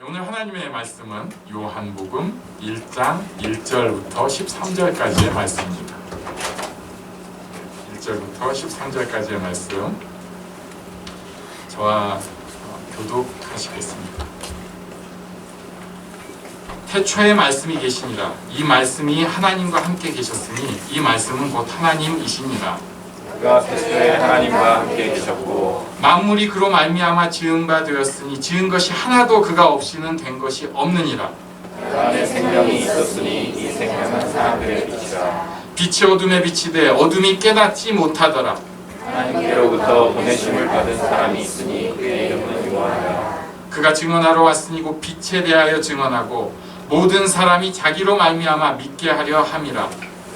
오늘 하나님의 말씀은 요한복음 1장 1절부터 13절까지의 말씀입니다. 1절부터 13절까지의 말씀 저와 교독하시겠습니다. 태초에 말씀이 계시니라. 이 말씀이 하나님과 함께 계셨으니 이 말씀은 곧 하나님이시니라. 그가 태초에 하나님과 함께 계셨고 만물이 그로 말미암아 지은 바 되었으니 지은 것이 하나도 그가 없이는 된 것이 없느니라. 그 안에 생명이 있었으니 이 생명은 사람들의 빛이라. 빛이 어둠에 비치되 어둠이 깨닫지 못하더라. 하나님께로부터 보내심을 받은 사람이 있으니 그의 이름은 요한이라. 그가 증언하러 왔으니 곧 빛에 대하여 증언하고 모든 사람이 자기로 말미암아 믿게 하려 함이라.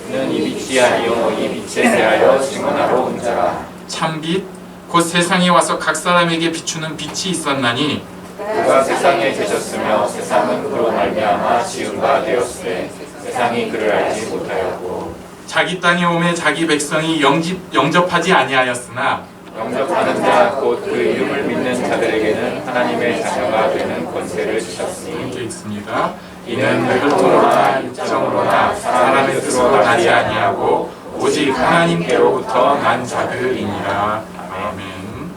그는 이 빛이 아니요 이 빛에 대하여 증언하러 온 자라. 참빛 곧 세상에 와서 각 사람에게 비추는 빛이 있었나니 그가 세상에 계셨으며 세상은 그로 말미암아 지은 바 되었으되 세상이 그를 알지 못하였고 자기 땅에 오매 자기 백성이 영접하지 아니하였으나 영접하는 자 곧 그 이름을 믿는 자들에게는 하나님의 자녀가 되는 권세를 주셨으니 이렇게 있습니다. 이는 혈통으로나 육정으로나 사람의 뜻으로 나지 아니하고 오직 하나님께로부터 난 자들이니라. 아멘.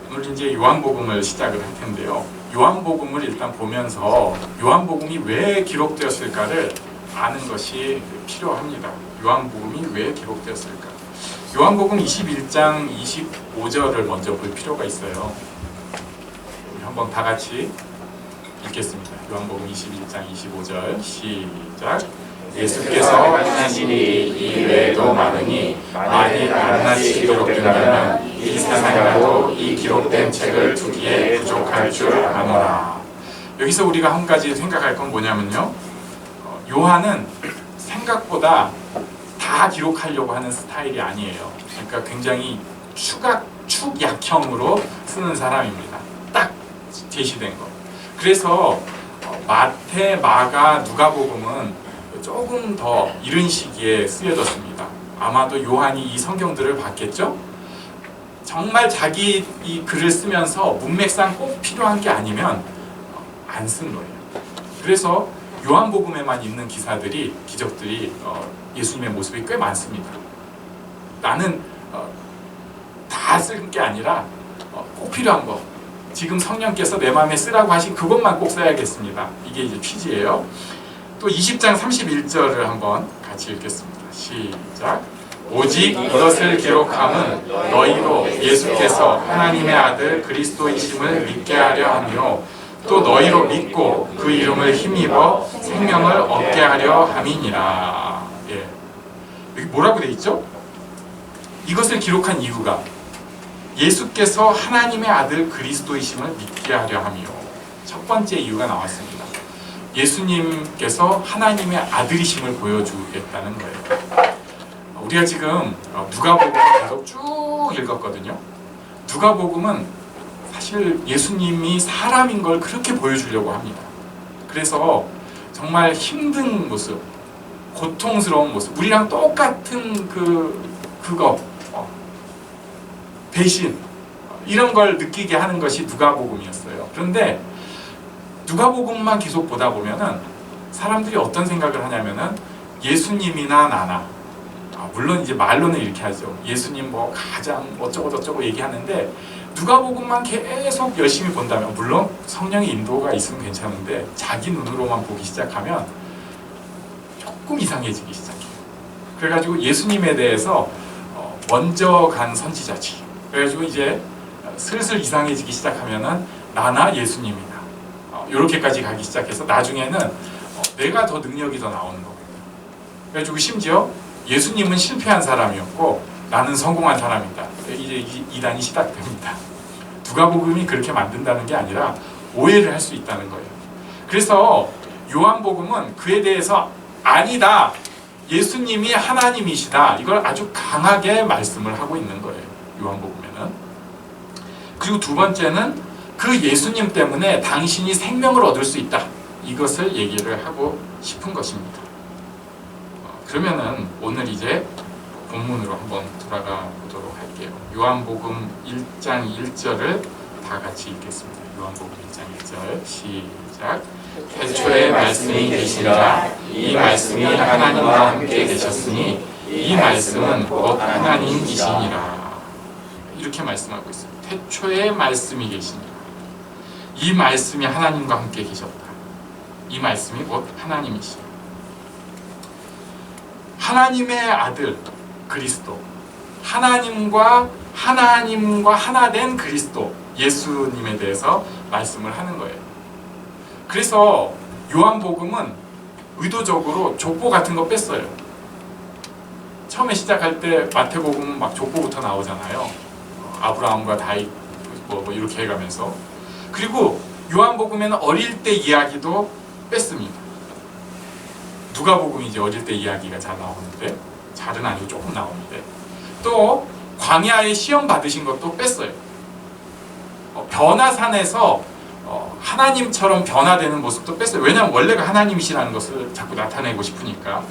오늘 이제 요한복음을 시작을 할 텐데요. 요한복음을 일단 보면서 요한복음이 왜 기록되었을까를 아는 것이 필요합니다. 요한복음이 왜 기록되었을까? 요한복음 21장 25절을 먼저 볼 필요가 있어요. 우리 한번 다 같이 읽겠습니다. 요한복음 21장 25절 시작. 예수께서 하신 일이 이 외에도 많으니 만일 한낱이 기록된다면 이 세상이라도 이 기록된 책을 두기에 부족할 줄 아노라. 여기서 우리가 한 가지 생각할 건 뭐냐면요, 요한은 생각보다 다 기록하려고 하는 스타일이 아니에요. 그러니까 굉장히 축약형으로 쓰는 사람입니다. 딱 제시된 거. 그래서 마태, 마가, 누가복음은 조금 더 이른 시기에 쓰여졌습니다. 아마도 요한이 이 성경들을 봤겠죠? 정말 자기 이 글을 쓰면서 문맥상 꼭 필요한 게 아니면 안 쓴 거예요. 그래서 요한복음에만 있는 기사들이, 기적들이 예수님의 모습이 꽤 많습니다. 나는 다 쓸 게 아니라 꼭 필요한 거, 지금 성령께서 내 마음에 쓰라고 하신 그것만 꼭 써야겠습니다. 이게 이제 취지예요. 또 20장 31절을 한번 같이 읽겠습니다. 시작. 오직 이것을 기록함은 너희로 예수께서 하나님의 아들 그리스도이심을 믿게 하려 하며 또 너희로 믿고 그 이름을 힘입어 생명을 얻게 하려 함이니라. 예. 여기 뭐라고 돼 있죠? 이것을 기록한 이유가 예수께서 하나님의 아들 그리스도이심을 믿게 하려 하며, 첫 번째 이유가 나왔습니다. 예수님께서 하나님의 아들이심을 보여주겠다는 거예요. 우리가 지금 누가복음을 계속 쭉 읽었거든요. 누가복음은 사실 예수님이 사람인 걸 그렇게 보여주려고 합니다. 그래서 정말 힘든 모습, 고통스러운 모습, 우리랑 똑같은 그거 배신, 이런 걸 느끼게 하는 것이 누가복음이었어요. 그런데 누가복음만 계속 보다 보면은 사람들이 어떤 생각을 하냐면은 예수님이나 나나, 물론 이제 말로는 이렇게 하죠. 예수님 뭐 가장 어쩌고 저쩌고 얘기하는데 누가복음만 계속 열심히 본다면, 물론 성령의 인도가 있으면 괜찮은데 자기 눈으로만 보기 시작하면 조금 이상해지기 시작해요. 그래가지고 예수님에 대해서 먼저 간 선지자지. 그래가지고 이제 슬슬 이상해지기 시작하면은 나나 예수님이나 이렇게까지 가기 시작해서 나중에는 내가 더 능력이 더 나오는 거거든요. 그래가지고 심지어 예수님은 실패한 사람이었고 나는 성공한 사람이다. 이제 이단이 시작됩니다. 누가복음이 그렇게 만든다는 게 아니라 오해를 할 수 있다는 거예요. 그래서 요한복음은 그에 대해서 아니다, 예수님이 하나님이시다, 이걸 아주 강하게 말씀을 하고 있는 거예요. 요한복음에는. 그리고 두 번째는 그 예수님 때문에 당신이 생명을 얻을 수 있다, 이것을 얘기를 하고 싶은 것입니다. 그러면은 오늘 이제 본문으로 한번 돌아가 보도록 할게요. 요한복음 1장 1절을 다 같이 읽겠습니다. 요한복음 1장 1절 시작. 태초에 말씀이 계시니라. 이 말씀이 하나님과 함께 계셨으니 이 말씀은 곧 하나님이시니라. 이렇게 말씀하고 있어요. 태초에 말씀이 계시니라. 이 말씀이 하나님과 함께 계셨다. 이 말씀이 곧 하나님이시라. 하나님의 아들 그리스도, 하나님과 하나 된 그리스도 예수님에 대해서 말씀을 하는 거예요. 그래서 요한복음은 의도적으로 족보 같은 거 뺐어요. 처음에 시작할 때 마태복음은 막 족보부터 나오잖아요. 아브라함과 다윗 뭐 이렇게 해가면서. 그리고 요한복음에는 어릴 때 이야기도 뺐습니다. 누가복음이 이제 어릴 때 이야기가 잘 나오는데, 잘은 아니고 조금 나오는데, 또 광야에 시험 받으신 것도 뺐어요. 변화산에서 하나님처럼 변화되는 모습도 뺐어요. 왜냐하면 원래가 하나님이시라는 것을 자꾸 나타내고 싶으니까.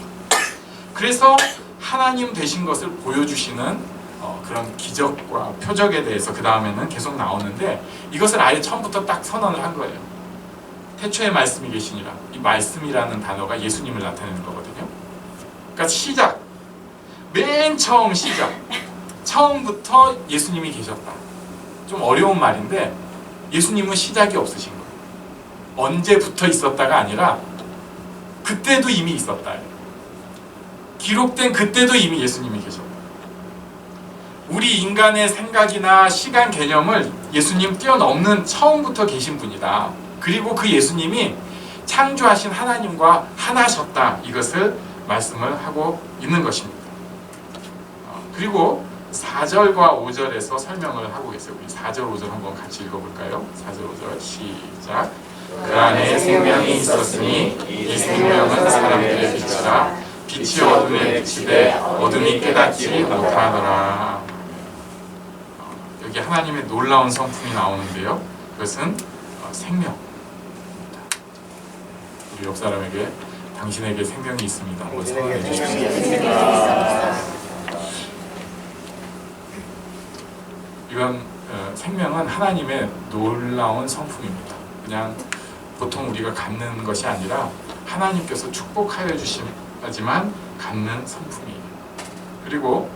그래서 하나님 되신 것을 보여주시는 그런 기적과 표적에 대해서 그 다음에는 계속 나오는데, 이것을 아예 처음부터 딱 선언을 한 거예요. 태초에 말씀이 계시니라. 이 말씀이라는 단어가 예수님을 나타내는 거거든요. 그러니까 시작, 맨 처음 시작, 처음부터 예수님이 계셨다. 좀 어려운 말인데 예수님은 시작이 없으신 거예요. 언제부터 있었다가 아니라 그때도 이미 있었다. 기록된 그때도 이미 예수님이 계셨다. 우리 인간의 생각이나 시간 개념을 예수님 뛰어넘는 처음부터 계신 분이다. 그리고 그 예수님이 창조하신 하나님과 하나셨다. 이것을 말씀을 하고 있는 것입니다. 그리고 4절과 5절에서 설명을 하고 계세요. 우리 4절, 5절 한번 같이 읽어볼까요? 4절, 5절 시작. 그 안에 생명이 있었으니 이 생명은 사람들의 빛이라. 빛이 어둠에 비치되 어둠이 깨닫지 못하더라. 여기 하나님의 놀라운 성품이 나오는데요. 그것은 생명. 우리 옆 사람에게 당신에게 생명이 있습니다. 한번 선언해 주십시오. 이건 생명은 하나님의 놀라운 성품입니다. 그냥 보통 우리가 갖는 것이 아니라 하나님께서 축복하여 주시지만 갖는 성품이에요. 그리고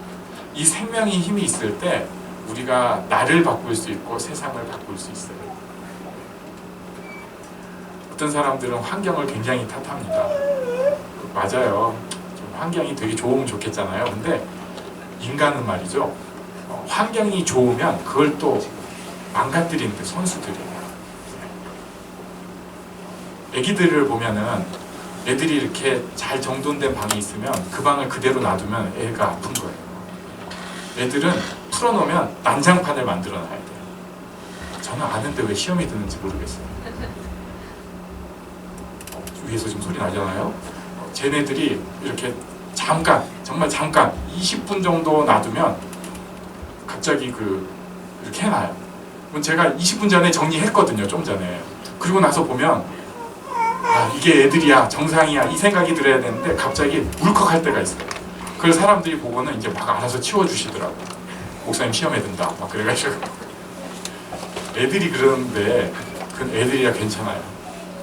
이 생명이 힘이 있을 때 우리가 나를 바꿀 수 있고 세상을 바꿀 수 있어요. 어떤 사람들은 환경을 굉장히 탓합니다. 맞아요. 좀 환경이 되게 좋으면 좋겠잖아요. 근데 인간은 말이죠. 환경이 좋으면 그걸 또 망가뜨리는데 선수들이에요. 애기들을 보면은 애들이 이렇게 잘 정돈된 방이 있으면 그 방을 그대로 놔두면 애가 아픈 거예요. 애들은 풀어놓으면 난장판을 만들어 놔야 돼요. 저는 아는데 왜 시험이 드는지 모르겠어요. 위에서 지금 소리 나잖아요. 쟤네들이 이렇게 잠깐, 정말 잠깐 20분 정도 놔두면 갑자기 이렇게 해놔요. 제가 20분 전에 정리했거든요. 좀 전에. 그리고 나서 보면 이게 애들이야, 정상이야 이 생각이 들어야 되는데 갑자기 울컥할 때가 있어요. 그걸 사람들이 보고는 이제 막 알아서 치워주시더라고. 목사님 시험에 든다 막 그래가지고. 애들이 그러는데 그건 애들이야 괜찮아요.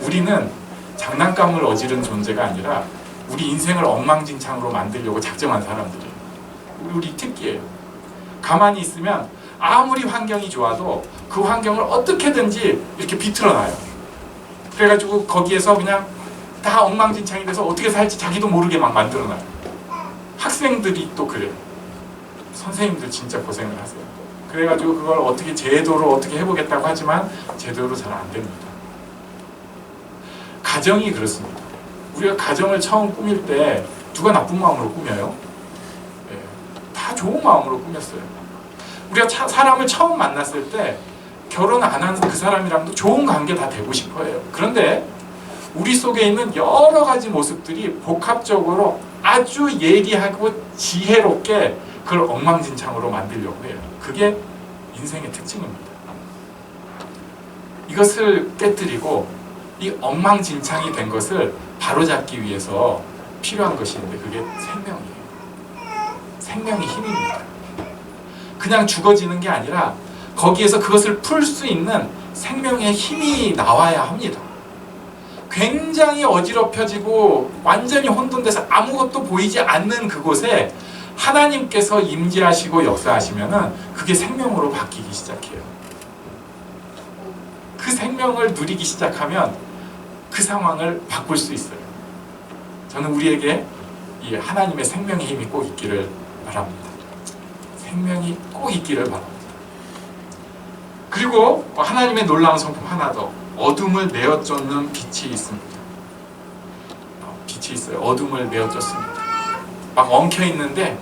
우리는 장난감을 어지른 존재가 아니라 우리 인생을 엉망진창으로 만들려고 작정한 사람들이에요. 우리 특기예요. 가만히 있으면 아무리 환경이 좋아도 그 환경을 어떻게든지 이렇게 비틀어놔요. 그래가지고 거기에서 그냥 다 엉망진창이 돼서 어떻게 살지 자기도 모르게 막 만들어놔요. 학생들이 또 그래요. 선생님들 진짜 고생을 하세요. 그래가지고 그걸 어떻게 제도로 어떻게 해보겠다고 하지만 제대로 잘 안 됩니다. 가정이 그렇습니다. 우리가 가정을 처음 꾸밀 때 누가 나쁜 마음으로 꾸며요? 네, 다 좋은 마음으로 꾸몄어요. 우리가 사람을 처음 만났을 때 결혼 안 하는 그 사람이랑도 좋은 관계 다 되고 싶어요. 그런데 우리 속에 있는 여러 가지 모습들이 복합적으로 아주 예리하고 지혜롭게 그걸 엉망진창으로 만들려고 해요. 그게 인생의 특징입니다. 이것을 깨뜨리고 이 엉망진창이 된 것을 바로잡기 위해서 필요한 것이 있는데 그게 생명이에요. 생명의 힘입니다. 그냥 죽어지는 게 아니라 거기에서 그것을 풀 수 있는 생명의 힘이 나와야 합니다. 굉장히 어지럽혀지고 완전히 혼돈돼서 아무것도 보이지 않는 그곳에 하나님께서 임재하시고 역사하시면은 그게 생명으로 바뀌기 시작해요. 그 생명을 누리기 시작하면 그 상황을 바꿀 수 있어요. 저는 우리에게 이 하나님의 생명의 힘이 꼭 있기를 바랍니다. 생명이 꼭 있기를 바랍니다. 그리고 하나님의 놀라운 성품 하나 더, 어둠을 내어 쫓는 빛이 있습니다. 빛이 있어요. 어둠을 내어 쫓습니다. 막 엉켜 있는데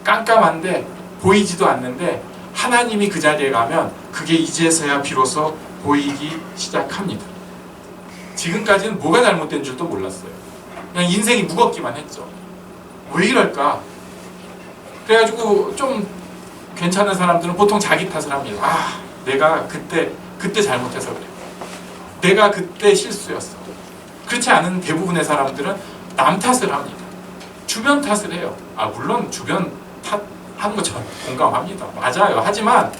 깜깜한데 보이지도 않는데 하나님이 그 자리에 가면 그게 이제서야 비로소 보이기 시작합니다. 지금까지는 뭐가 잘못된 줄도 몰랐어요. 그냥 인생이 무겁기만 했죠. 왜 이럴까? 그래가지고 좀 괜찮은 사람들은 보통 자기 탓을 합니다. 아, 내가 그때 잘못해서 그래. 내가 그때 실수였어. 그렇지 않은 대부분의 사람들은 남 탓을 합니다. 주변 탓을 해요. 물론 주변 탓하는 거 전 공감합니다. 맞아요. 하지만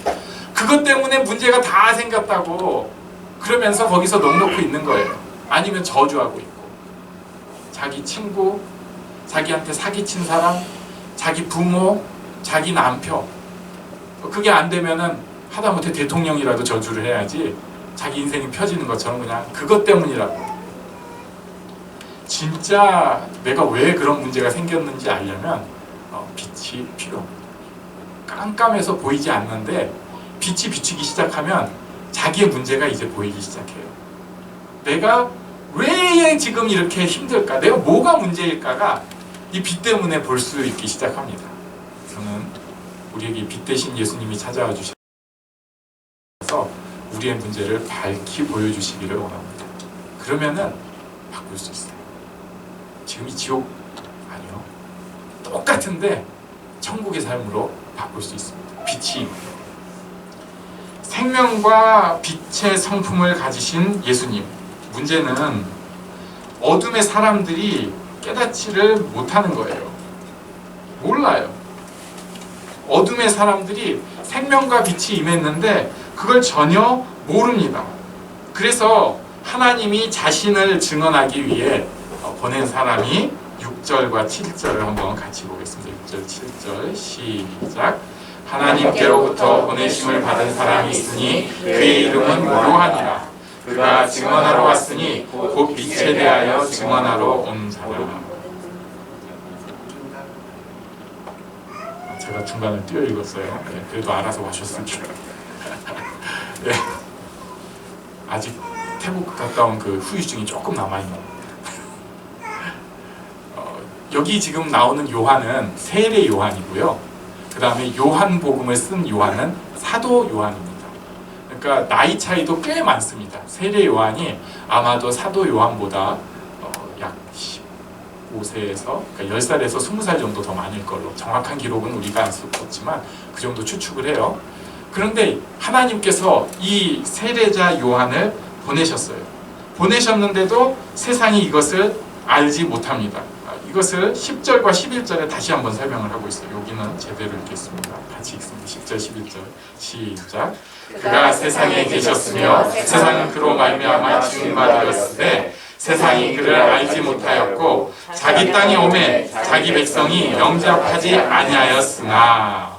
그것 때문에 문제가 다 생겼다고 그러면서 거기서 넋놓고 있는 거예요. 아니면 저주하고 있고, 자기 친구, 자기한테 사기친 사람, 자기 부모, 자기 남편, 그게 안 되면은 하다못해 대통령이라도 저주를 해야지 자기 인생이 펴지는 것처럼 그냥 그것 때문이라고. 진짜 내가 왜 그런 문제가 생겼는지 알려면 빛이 필요합니다. 깜깜해서 보이지 않는데 빛이 비추기 시작하면 자기의 문제가 이제 보이기 시작해요. 내가 왜 지금 이렇게 힘들까? 내가 뭐가 문제일까가 이 빛 때문에 볼 수 있기 시작합니다. 저는 우리에게 빛 대신 예수님이 찾아와 주셔서 우리의 문제를 밝히 보여주시기를 원합니다. 그러면은 바꿀 수 있어요. 지금 이 지옥 아니요. 똑같은데 천국의 삶으로 바꿀 수 있습니다. 빛이 생명과 빛의 성품을 가지신 예수님. 문제는 어둠의 사람들이 깨닫지를 못하는 거예요. 몰라요. 어둠의 사람들이 생명과 빛이 임했는데 그걸 전혀 모릅니다. 그래서 하나님이 자신을 증언하기 위해 보낸 사람이 6절과 7절을 한번 같이 보겠습니다. 6절, 7절 시작. 하나님께로부터 보내심을 받은 사람이 있으니 그의 이름은 요한이라. 그가 증언하러 왔으니 곧 빛에 대하여 증언하러 온 사람. 제가 중간을 띄어 읽었어요. 네, 그래도 알아서 마셨을 줄. 네. 아직 태국 갔다 온 그 후유증이 조금 남아있는. 여기 지금 나오는 요한은 세례 요한이고요. 그 다음에 요한복음을 쓴 요한은 사도 요한입니다. 그러니까 나이 차이도 꽤 많습니다. 세례 요한이 아마도 사도 요한보다 약 15세에서 그러니까 10살에서 20살 정도 더 많을 걸로, 정확한 기록은 우리가 알 수 없지만 그 정도 추측을 해요. 그런데 하나님께서 이 세례자 요한을 보내셨어요. 보내셨는데도 세상이 이것을 알지 못합니다. 이것을 10절과 11절에 다시 한번 설명을 하고 있어요. 여기는 제대로 읽겠습니다. 같이 읽습니다. 10절, 11절 시작. 그가 세상에 계셨으며 세상은 그로 말미암아 지은 바 되었으되 세상이 그를 알지 못하였고 자기 땅에 오매 자기 백성이 영접하지 아니하였으나.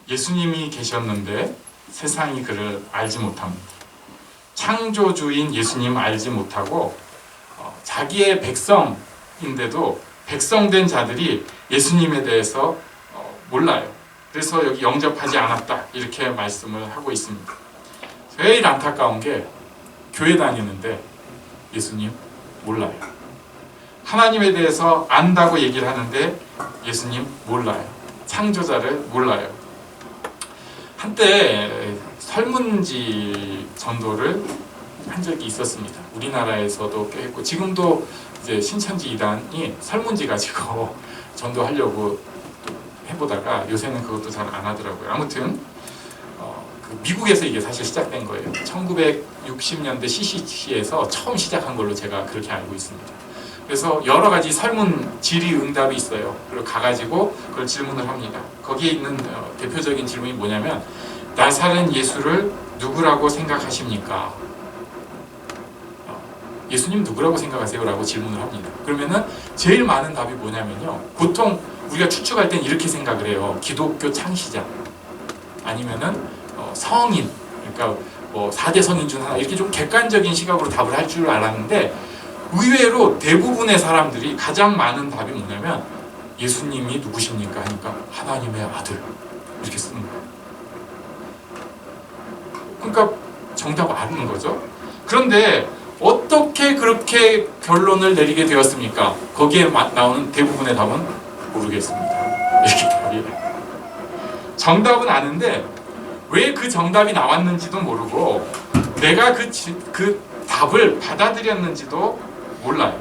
예수님이 계셨는데 세상이 그를 알지 못합니다. 창조주인 예수님 알지 못하고 자기의 백성인데도 백성된 자들이 예수님에 대해서 몰라요. 그래서 여기 영접하지 않았다 이렇게 말씀을 하고 있습니다. 제일 안타까운 게 교회 다니는데 예수님 몰라요. 하나님에 대해서 안다고 얘기를 하는데 예수님 몰라요. 창조자를 몰라요. 한때 설문지 전도를 한 적이 있었습니다. 우리나라에서도 꽤 했고 지금도 이제 신천지 이단이 설문지 가지고 전도하려고 해보다가 요새는 그것도 잘 안 하더라고요. 아무튼 그 미국에서 이게 사실 시작된 거예요. 1960년대 CCC에서 처음 시작한 걸로 제가 그렇게 알고 있습니다. 그래서 여러 가지 설문 질의응답이 있어요. 그리고 가가지고 그걸 질문을 합니다. 거기에 있는 대표적인 질문이 뭐냐면 나사렛 예수를 누구라고 생각하십니까? 예수님 누구라고 생각하세요? 라고 질문을 합니다. 그러면은 제일 많은 답이 뭐냐면요. 보통 우리가 추측할 땐 이렇게 생각을 해요. 기독교 창시자 아니면은 성인, 그러니까 뭐 4대 성인 중 하나, 이렇게 좀 객관적인 시각으로 답을 할 줄 알았는데 의외로 대부분의 사람들이 가장 많은 답이 뭐냐면 예수님이 누구십니까? 하니까 하나님의 아들, 이렇게 쓰는 거예요. 그러니까 정답을 아는 거죠. 그런데 어떻게 그렇게 결론을 내리게 되었습니까? 거기에 나오는 대부분의 답은 모르겠습니다. 이렇게 답이에요. 정답은 아는데 왜 그 정답이 나왔는지도 모르고 내가 그 답을 받아들였는지도 몰라요.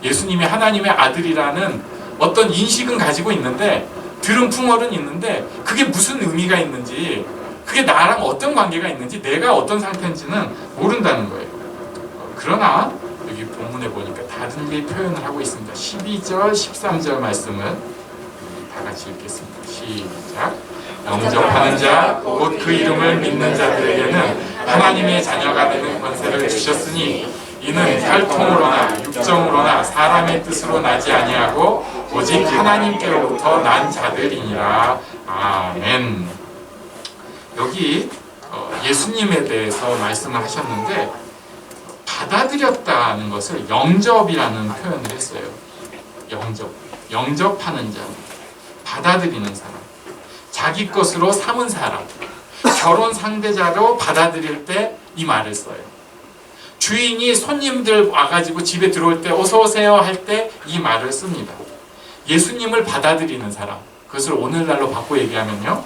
예수님이 하나님의 아들이라는 어떤 인식은 가지고 있는데, 들은 풍월은 있는데 그게 무슨 의미가 있는지, 그게 나랑 어떤 관계가 있는지, 내가 어떤 상태인지는 모른다는 거예요. 그러나 여기 본문에 보니까 다르게 표현을 하고 있습니다. 12절, 13절 말씀을 다 같이 읽겠습니다. 시작. 영접하는 자, 곧 그 이름을 믿는 자들에게는 하나님의 자녀가 되는 권세를 주셨으니 이는 혈통으로나 육정으로나 사람의 뜻으로 나지 아니하고 오직 하나님께로부터 난 자들이니라. 아멘. 여기 예수님에 대해서 말씀을 하셨는데 받아들였다는 것을 영접이라는 표현을 했어요. 영접하는 자, 받아들이는 사람, 자기 것으로 삼은 사람, 결혼 상대자로 받아들일 때 이 말을 써요. 주인이 손님들 와가지고 집에 들어올 때 어서 오세요 할 때 이 말을 씁니다. 예수님을 받아들이는 사람, 그것을 오늘날로 바꿔 얘기하면요,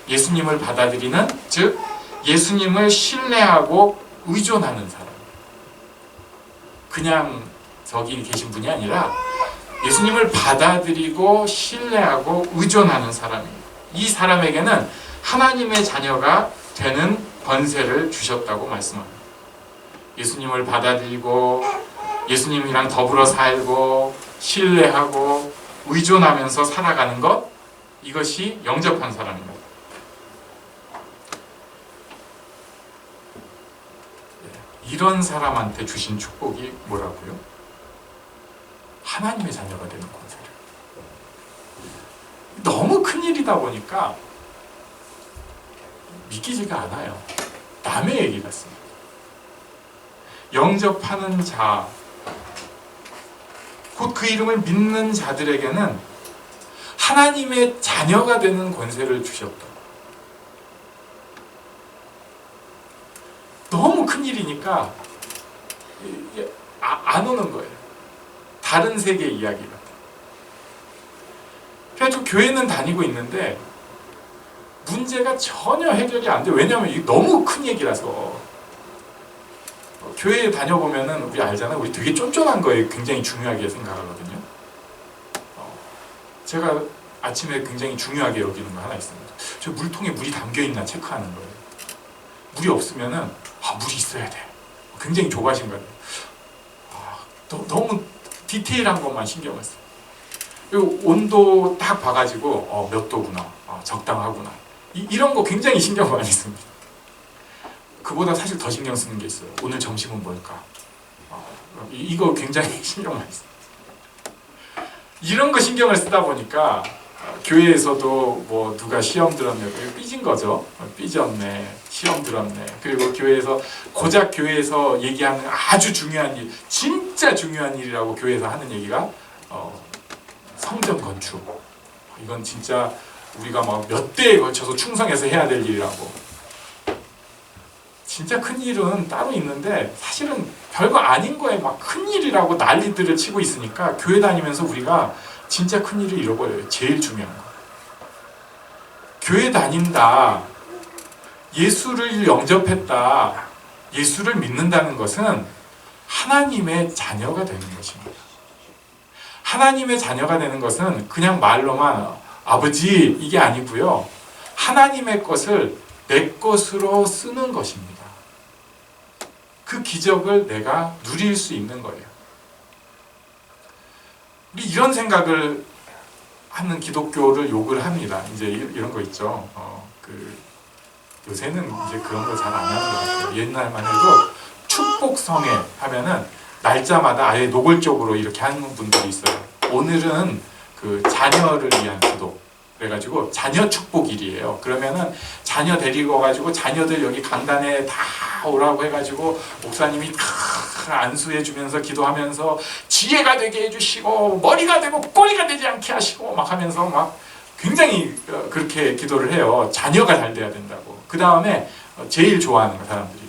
예수님을 받아들이는, 즉 예수님을 신뢰하고 의존하는 사람. 그냥 저기 계신 분이 아니라 예수님을 받아들이고 신뢰하고 의존하는 사람이에요. 이 사람에게는 하나님의 자녀가 되는 권세를 주셨다고 말씀합니다. 예수님을 받아들이고 예수님이랑 더불어 살고 신뢰하고 의존하면서 살아가는 것, 이것이 영접한 사람입니다. 이런 사람한테 주신 축복이 뭐라고요? 하나님의 자녀가 되는 권세를. 너무 큰일이다 보니까 믿기지가 않아요. 남의 얘기 같습니다. 영접하는 자, 곧 그 이름을 믿는 자들에게는 하나님의 자녀가 되는 권세를 주셨다. 너무 큰일이니까 안 오는 거예요. 다른 세계 이야기 같아요. 그래가지고 교회는 다니고 있는데 문제가 전혀 해결이 안 돼요. 왜냐하면 이게 너무 큰 얘기라서. 교회에 다녀보면은 우리 알잖아요. 우리 되게 쫀쫀한 거에 굉장히 중요하게 생각하거든요. 제가 아침에 굉장히 중요하게 여기는 거 하나 있습니다. 저 물통에 물이 담겨있나 체크하는 거예요. 물이 없으면은 물이 있어야 돼. 굉장히 조바심 거예요. 너무 디테일한 것만 신경을 써요. 그리고 온도 딱 봐가지고 몇 도구나, 적당하구나, 이런 거 굉장히 신경 많이 씁니다. 그보다 사실 더 신경 쓰는 게 있어요. 오늘 점심은 뭘까? 이거 굉장히 신경 많이 써요. 이런 거 신경을 쓰다 보니까 교회에서도 뭐 누가 시험 들었네, 삐진 거죠. 삐졌네, 시험 들었네. 그리고 교회에서 고작 교회에서 얘기하는 아주 중요한 일, 진짜 중요한 일이라고 교회에서 하는 얘기가 성전 건축. 이건 진짜 우리가 막 몇 대에 걸쳐서 충성해서 해야 될 일이라고. 진짜 큰 일은 따로 있는데 사실은 별거 아닌 거에 막 큰 일이라고 난리들을 치고 있으니까 교회 다니면서 우리가 진짜 큰 일을 잃어버려요. 제일 중요한 거. 교회 다닌다, 예수를 영접했다, 예수를 믿는다는 것은 하나님의 자녀가 되는 것입니다. 하나님의 자녀가 되는 것은 그냥 말로만 아버지 이게 아니고요. 하나님의 것을 내 것으로 쓰는 것입니다. 그 기적을 내가 누릴 수 있는 거예요. 우리 이런 생각을 하는 기독교를 욕을 합니다. 이제 이런 거 있죠. 요새는 이제 그런 거 잘 안 하는 것 같아요. 옛날만 해도 축복성회 하면은 날짜마다 아예 노골적으로 이렇게 하는 분들이 있어요. 오늘은 그 자녀를 위한 기도. 그래가지고 자녀 축복일이에요. 그러면은 자녀 데리고 가지고 자녀들 여기 강단에 다 오라고 해가지고 목사님이 다 안수해주면서 기도하면서 지혜가 되게 해주시고 머리가 되고 꼬리가 되지 않게 하시고 막 하면서 막 굉장히 그렇게 기도를 해요. 자녀가 잘 돼야 된다고. 그 다음에 제일 좋아하는 사람들이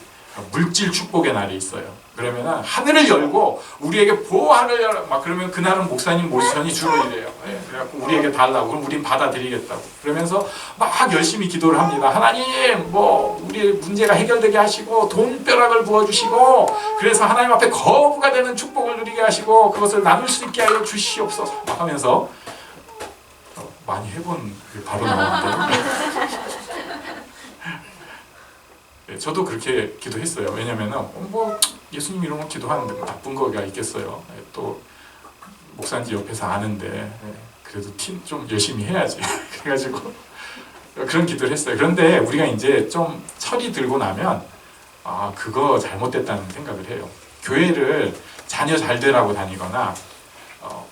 물질 축복의 날이 있어요. 그러면은 하늘을 열고 우리에게 보화를 열어 막 그러면 그날은 목사님 모션이 주로 이래요. 그래갖고 우리에게 달라고 그럼 우린 받아들이겠다고 그러면서 막 열심히 기도를 합니다. 하나님 뭐 우리 문제가 해결되게 하시고 돈벼락을 부어주시고 그래서 하나님 앞에 거부가 되는 축복을 누리게 하시고 그것을 나눌 수 있게 하여 주시옵소서 막 하면서 많이 해본 바로 나오는데 네, 저도 그렇게 기도했어요. 왜냐면은 뭐 예수님 이런 거 기도하는데 뭐 나쁜 거가 있겠어요. 네, 또 목사인지 옆에서 아는데 네, 그래도 좀 열심히 해야지. 그래가지고 그런 기도를 했어요. 그런데 우리가 이제 좀 철이 들고 나면 그거 잘못됐다는 생각을 해요. 교회를 자녀 잘 되라고 다니거나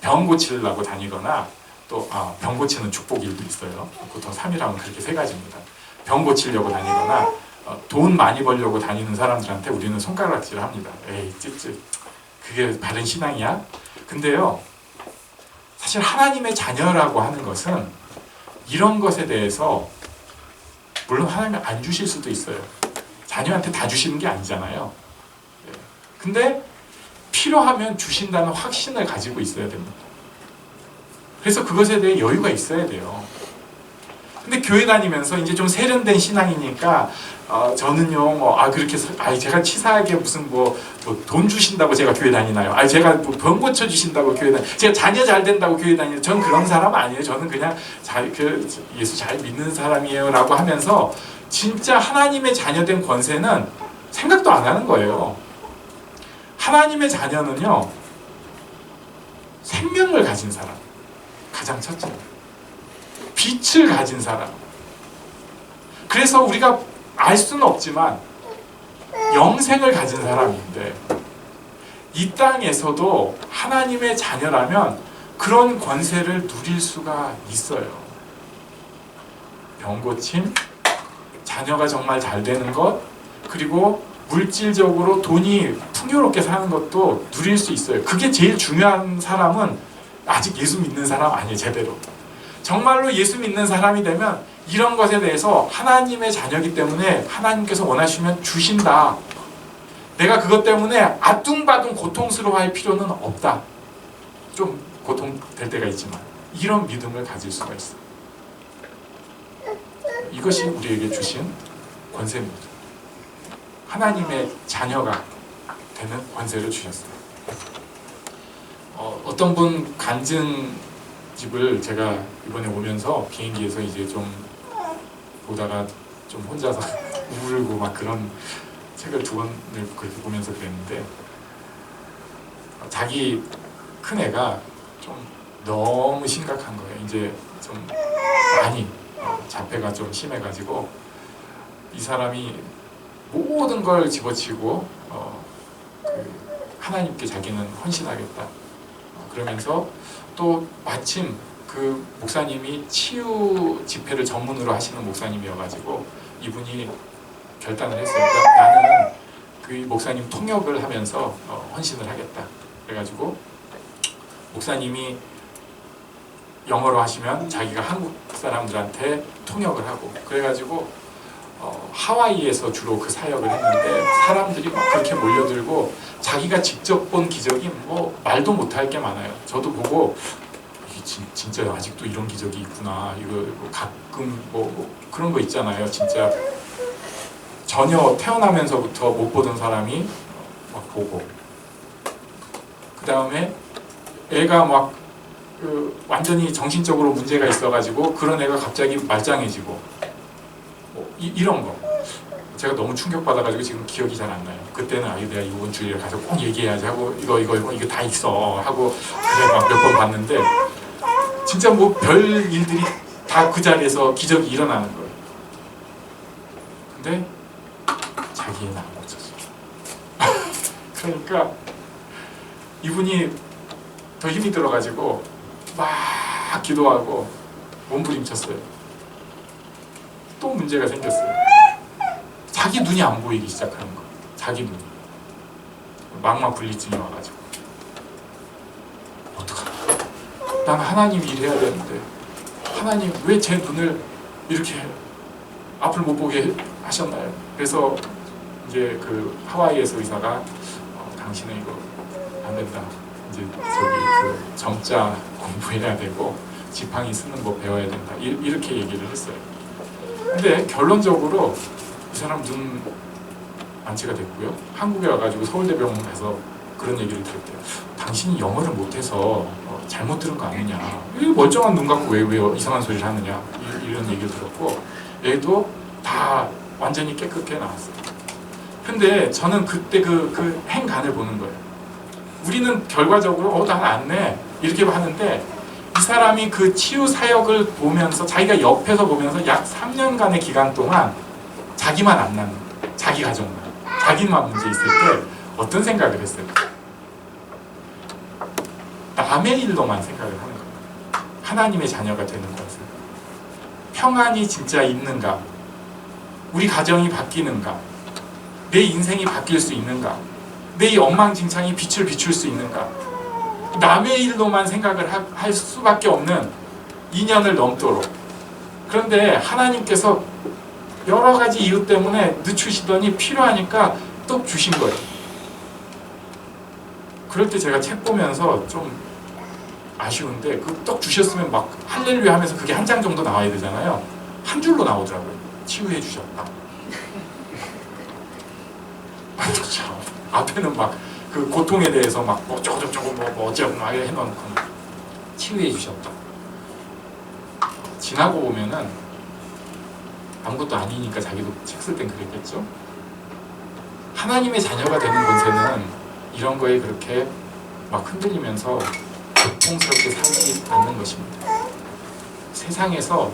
병 고치려고 다니거나 또 병 고치는 축복일도 있어요. 보통 3일하면 그렇게 3가지입니다. 병 고치려고 다니거나 돈 많이 벌려고 다니는 사람들한테 우리는 손가락질을 합니다. 에이 찝찝 그게 바른 신앙이야? 근데요 사실 하나님의 자녀라고 하는 것은 이런 것에 대해서 물론 하나님이 안 주실 수도 있어요. 자녀한테 다 주시는 게 아니잖아요. 근데 필요하면 주신다는 확신을 가지고 있어야 됩니다. 그래서 그것에 대해 여유가 있어야 돼요. 근데 교회 다니면서 이제 좀 세련된 신앙이니까 저는요 그렇게 제가 치사하게 무슨 돈 주신다고 제가 교회 다니나요? 제가 뭐 병 고쳐 주신다고 교회 제가 자녀 잘 된다고 교회 다니는 전 그런 사람 아니에요. 저는 그냥 예수 잘 믿는 사람이에요라고 하면서 진짜 하나님의 자녀된 권세는 생각도 안 하는 거예요. 하나님의 자녀는요 생명을 가진 사람 가장 첫째. 빛을 가진 사람. 그래서 우리가 알 수는 없지만 영생을 가진 사람인데 이 땅에서도 하나님의 자녀라면 그런 권세를 누릴 수가 있어요. 병고침, 자녀가 정말 잘 되는 것, 그리고 물질적으로 돈이 풍요롭게 사는 것도 누릴 수 있어요. 그게 제일 중요한 사람은 아직 예수 믿는 사람 아니에요. 제대로. 정말로 예수 믿는 사람이 되면 이런 것에 대해서 하나님의 자녀이기 때문에 하나님께서 원하시면 주신다. 내가 그것 때문에 아둥바둥 고통스러워할 필요는 없다. 좀 고통될 때가 있지만 이런 믿음을 가질 수가 있어요. 이것이 우리에게 주신 권세입니다. 하나님의 자녀가 되는 권세를 주셨어요. 어떤 분 간증집을 제가 이번에 오면서 비행기에서 이제 좀 보다가 좀 혼자서 울고 막 그런 책을 2권을 그렇게 보면서 그랬는데 자기 큰애가 좀 너무 심각한 거예요. 이제 좀 많이 자폐가 좀 심해가지고 이 사람이 모든 걸 집어치고 하나님께 자기는 헌신하겠다. 그러면서 또 마침 그 목사님이 치유 집회를 전문으로 하시는 목사님이어가지고 이분이 결단을 했어요. 나는 그 목사님 통역을 하면서 헌신을 하겠다. 그래가지고 목사님이 영어로 하시면 자기가 한국 사람들한테 통역을 하고 그래가지고 하와이에서 주로 그 사역을 했는데 사람들이 막 그렇게 몰려들고 자기가 직접 본 기적이 뭐 말도 못할 게 많아요. 저도 보고 이게 진짜 아직도 이런 기적이 있구나. 이거 뭐 가끔 뭐 그런 거 있잖아요. 진짜 전혀 태어나면서부터 못 보던 사람이 막 보고 그 다음에 애가 막 완전히 정신적으로 문제가 있어가지고 그런 애가 갑자기 말짱해지고 이런 거 제가 너무 충격받아가지고 지금 기억이 잘 안 나요. 그때는 아유 내가 이번 주일에 가서 꼭 얘기해야지 하고 이거 다 있어 하고 그래 막 몇 번 봤는데 진짜 뭐 별 일들이 다 그 자리에서 기적이 일어나는 거예요. 근데 자기의 나은 없었어요. 그러니까 이분이 더 힘이 들어가지고 막 기도하고 몸부림쳤어요. 또 문제가 생겼어요. 자기 눈이 안 보이기 시작하는 거예요. 자기 눈이. 망막 분리증이 와가지고 어떡하나. 난 하나님 일해야 되는데 하나님 왜 제 눈을 이렇게 앞을 못 보게 하셨나요? 그래서 이제 그 하와이에서 의사가 당신은 이거 안 된다. 이제 저기 그 점자 공부해야 되고 지팡이 쓰는 거 배워야 된다. 이렇게 얘기를 했어요. 근데 결론적으로 이 사람 눈 안치가 됐고요. 한국에 와가지고 서울대병원 가서 그런 얘기를 들었대요. 당신이 영어를 못해서 잘못 들은 거 아니냐. 이 멀쩡한 눈 갖고 왜 이상한 소리를 하느냐. 이런 얘기를 들었고 얘도 다 완전히 깨끗게 나왔어요. 근데 저는 그때 그 행간을 보는 거예요. 우리는 결과적으로 난 안 내 이렇게 하는데 이 사람이 그 치유 사역을 보면서 자기가 옆에서 보면서 약 3년간의 기간 동안 자기만 안 낳는 자기 가정만 자기만 문제 있을 때 어떤 생각을 했어요? 남의 일로만 생각을 하는 거예요. 하나님의 자녀가 되는 것을 평안이 진짜 있는가? 우리 가정이 바뀌는가? 내 인생이 바뀔 수 있는가? 내 엉망진창이 빛을 비출 수 있는가? 남의 일로만 생각을 할 수밖에 없는 2년을 넘도록. 그런데 하나님께서 여러 가지 이유 때문에 늦추시더니 필요하니까 또 주신 거예요. 그럴 때 제가 책 보면서 좀 아쉬운데 그 떡 주셨으면 막 할렐루야 하면서 그게 한 장 정도 나와야 되잖아요. 한 줄로 나오더라고요. 치유해 주셨다. 참, 앞에는 막 그 고통에 대해서 막 어쩌고 뭐 어쩌고 막 해놓고 치유해 주셨다. 지나고 보면은 아무것도 아니니까 자기도 책 쓸 땐 그랬겠죠. 하나님의 자녀가 되는 권세는 이런 거에 그렇게 막 흔들리면서 고통스럽게 살지 않는 것입니다. 세상에서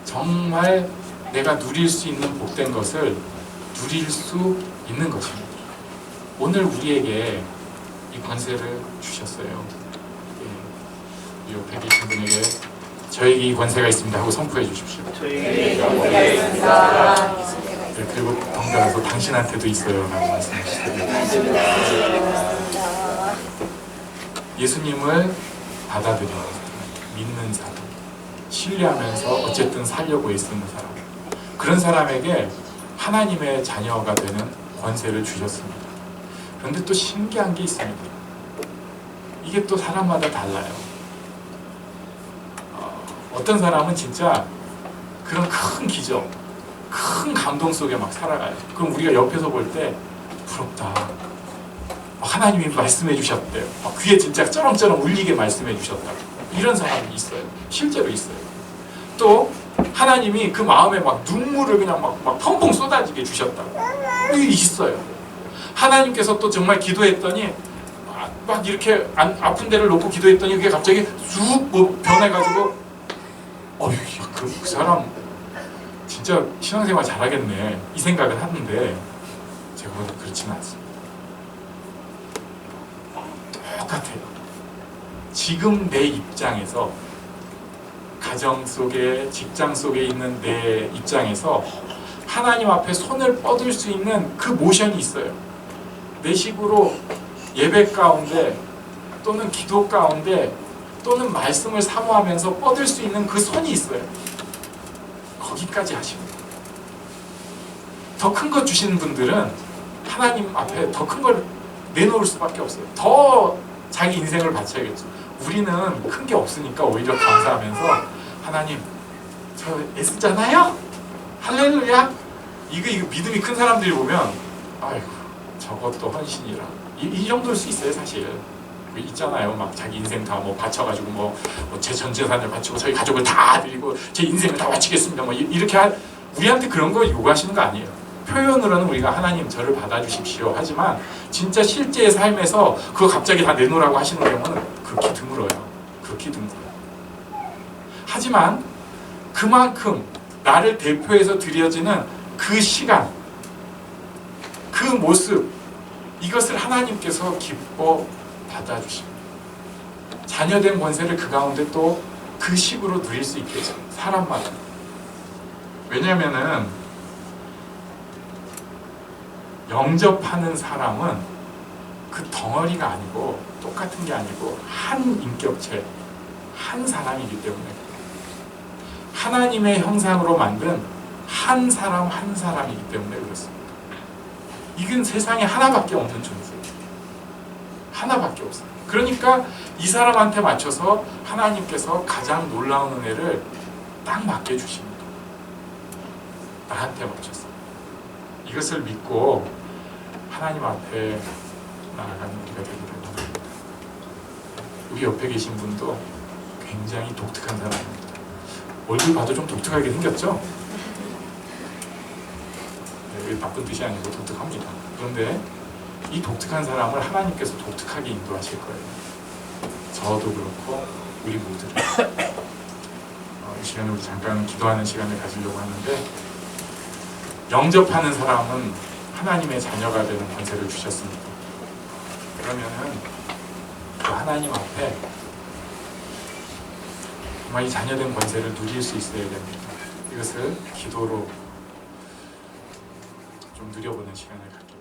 정말 내가 누릴 수 있는 복된 것을 누릴 수 있는 것입니다. 오늘 우리에게 이 권세를 주셨어요. 이 옆에 계신 분에게 저에게 이 권세가 있습니다 하고 선포해 주십시오. 저희에게 권세가 있습니다. 네, 그리고 덩달아서 당신한테도 있어요 라고 말씀하시더라고요. 예수님을 받아들이는 사람, 믿는 사람, 신뢰하면서 어쨌든 살려고 애쓰는 사람, 그런 사람에게 하나님의 자녀가 되는 권세를 주셨습니다. 그런데 또 신기한 게 있습니다. 이게 또 사람마다 달라요. 어떤 사람은 진짜 그런 큰 기적, 큰 감동 속에 막 살아가요. 그럼 우리가 옆에서 볼 때 부럽다. 하나님이 말씀해 주셨대요. 귀에 진짜 쩌렁쩌렁 울리게 말씀해 주셨다. 이런 사람이 있어요. 실제로 있어요. 또 하나님이 그 마음에 막 눈물을 그냥 막 펑펑 쏟아지게 주셨다고. 이게 있어요. 하나님께서 또 정말 기도했더니 막 이렇게 아픈 데를 놓고 기도했더니 그게 갑자기 쑥 변해가지고 그 사람 진짜 신앙생활 잘하겠네 이 생각을 하는데 제가 보기엔 그렇지는 않습니다. 똑같아요. 지금 내 입장에서 가정 속에 직장 속에 있는 내 입장에서 하나님 앞에 손을 뻗을 수 있는 그 모션이 있어요. 내 식으로 예배 가운데 또는 기도 가운데 또는 말씀을 사모하면서 뻗을 수 있는 그 손이 있어요. 거기까지 하시면 돼요. 더 큰 거 주시는 분들은 하나님 앞에 더 큰 걸 내놓을 수밖에 없어요. 더 자기 인생을 바쳐야겠죠. 우리는 큰 게 없으니까 오히려 감사하면서 하나님 저 애쓰잖아요? 할렐루야? 이거 믿음이 큰 사람들이 보면 아이고 저것도 헌신이라 이 정도일 수 있어요. 사실 있잖아요. 막 자기 인생 다 뭐 바쳐가지고 제 전 재산을 바치고 저희 가족을 다 드리고 제 인생을 다 바치겠습니다. 이렇게 우리한테 그런 거 요구하시는 거 아니에요. 표현으로는 우리가 하나님 저를 받아주십시오 하지만 진짜 실제의 삶에서 그거 갑자기 다 내놓으라고 하시는 경우는 극히 드물어요. 극히 드물어요. 하지만 그만큼 나를 대표해서 드려지는 그 시간, 그 모습, 이것을 하나님께서 기뻐 받아주십니다. 자녀된 권세를 그 가운데 또 그 식으로 누릴 수 있겠죠. 사람마다. 왜냐하면은 영접하는 사람은 그 덩어리가 아니고 똑같은 게 아니고 한 인격체, 한 사람이기 때문에 하나님의 형상으로 만든 한 사람 한 사람이기 때문에 그렇습니다. 이건 세상에 하나밖에 없는 존재예요. 하나밖에 없어요. 그러니까 이 사람한테 맞춰서 하나님께서 가장 놀라운 은혜를 딱 맡겨주십니다. 나한테 맞춰서. 이것을 믿고 하나님 앞에 나아가는 우리가 되기를 바랍니다. 우리 옆에 계신 분도 굉장히 독특한 사람입니다. 얼굴 봐도 좀 독특하게 생겼죠? 네, 나쁜 뜻이 아니고 독특합니다. 그런데 이 독특한 사람을 하나님께서 독특하게 인도하실 거예요. 저도 그렇고 우리 모두를. 이 시간에 우리 잠깐 기도하는 시간을 가지려고 하는데, 영접하는 사람은 하나님의 자녀가 되는 권세를 주셨습니다. 그러면은 그 하나님 앞에 정말 이 자녀된 권세를 누릴 수 있어야 됩니다. 이것을 기도로 좀 누려보는 시간을 갖게